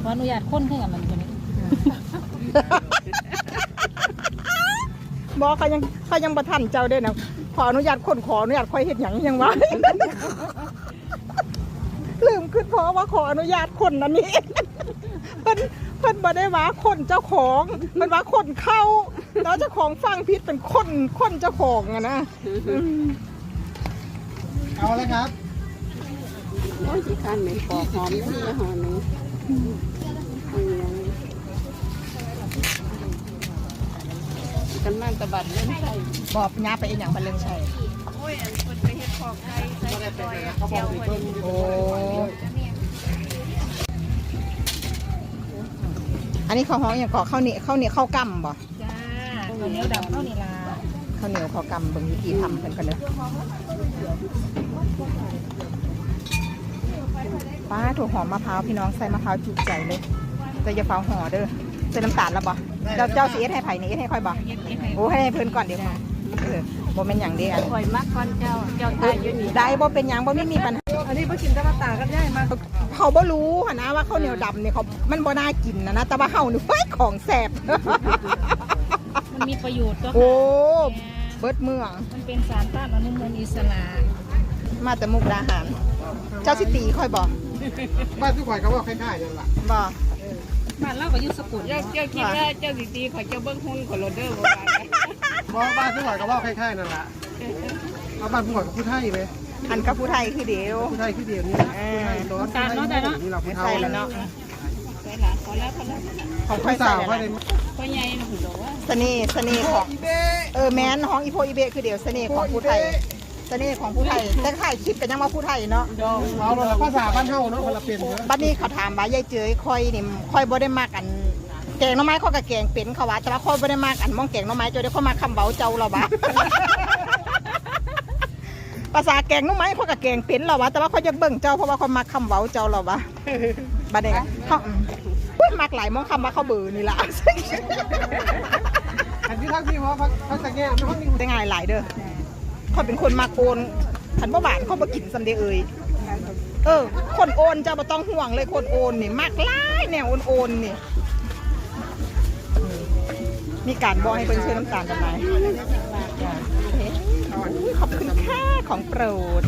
ขออนุญาตค้นขึ้นกับมันตัวนี้ บอกเขายังประทันเจ้าด้วยนะขออนุญาตคนขออนุญาตคอยเห็นอย่างยังวะ ลืมขึ้นเพราะว่าขออนุญาตคนนั่นนี่ เพิ่นบ่ได้ว่าคนเจ้าของมันว่าคนเข้าแล้วเจ้าของฟังพิษเป็นคนเจ้าของอะนะ เอาเลยครับ โอ้ยสิคันเหม็นปอกหอมที่ละหอนึงกันมันตะบัดเล่นใส่ บอกญาไปเองอย่างบันเลิงชัย โอ้ยอันคนไปเฮ็ดของไก่ใส่ตัว เขาบอกสิเพิ่น โอ้อันนี้ข้าวหอมอย่างเกาะข้าวเหนียวข้าวกำบ่ จ้าข้าวเหนียวดำข้าวนี่ล่ะ ข้าวเหนียวข้าวกำเบิ่งวิธีทำเพิ่นกันเลยป้าถั่วหอมมะพร้าวพี่น้องใส่มะพร้าวจุใจเลยแต่อย่าเฝ้าห่อเด้อใส่น้ำตาลแล้วบ่เจ้าสีเอสให้ไผ่นี่เอสให้ค่อยบ่โอ้ให้เพิ่นก่อนเดี๋ยวค่ะบ่เป็นอย่างเดียว ข่อยมักก่อนเจ้าทายอยู่นี่ ได้บ่เป็นอย่างบ่มีปัญหา อันนี้บ่กินแต่ว่าตากันได้มา เขาบ่รู้หั่นนะว่าข้าวเหนียวดำเนี่ยเขามันบ่น่ากินนะแต่ว่าเฮานี่เฮ้ยของแซ่บ มันมีประโยชน์ก็ โอ้ ค่ะ เบิดเมือง มันเป็นสารต้านอนุมูลอิสระ มาแต่มุกดาหาร เจ้าสิตีค่อยบ่ บ้านทุกข่อยเขาบอกคล้ายๆนั่นแหละ บ่ บ้านเราก็อยู่สกุล เจ้าคิดว่าเจ้าสิตีข่อยเจ้าเบิ่งหุ่นข่อยโลเดอร์บ่ได้ บอกบ้านทุกข่อยเขาบอกคล้ายๆนั่นแหละเอาบ้านผู้ข่อยกับผู้ไทยไหม อันกับผู้ไทยคือเดียว ผู้ไทยคือเดียวนี้ผู้ไทยร้อนผู้ไทยนี่เราผู้ไท ใส่ ย แล้วเนาะ ใส่หลานขอแล้ว ของค่ ผู้ อย สา ใส่ ว แล้ว ค่อยได้ นะ พ่อใหญ่น่ะหูดอกว่า เสน่ห์ของแม้นห้องอีโพอีเบะคือเดียวเสน่ห์ของผู้ไทยเสน่ห์ของผู้ไทยแต่ถ่ายคลิปกันยังว่าผู้ไทยเนาะ เอาเราภาษาบ้านเฮาเนาะคนละเป็นเนาะ บัดนี้เขาถามว่ายายเจยค่อยนี่ค่อยบ่ได้มักอันแกงหน่อไม้ข้อยกับแกงเป็นเขาว่าแต่ว่าค่อยบ่ได้มักอันมองแกงหน่อไม้เจ้าเดี๋ยวค่อยมาคำเบาเจ้าเราบ่า ภาษาแกงหน่อไม้ข้อยกับแกงเป็นเราว่าแต่ว่าค่อยจะเบิ่งเจ้าเพราะว่าค่อยมาคำเบาเจ้าเราบ่าบัดนี้เขามักหลายมองคำว่าเขาเบื่อนี่ล่ะ อันที่ทั้งที่ว่าพักตะแง่ไม่พักนี่ ได้ง่ายหลายเด้อค่อยเป็นคนมักโอนขันบ่หวานเขาบ่กินซำเดเอ่ยคนโอนเจ้าบ่ต้องห่วงเลยคนโอนนี่มักหลายแนวโอนนี่มีการบอกให้เพิ่นซื้อน้ำตาลกันไหมขอบคุณค่ะของโปรด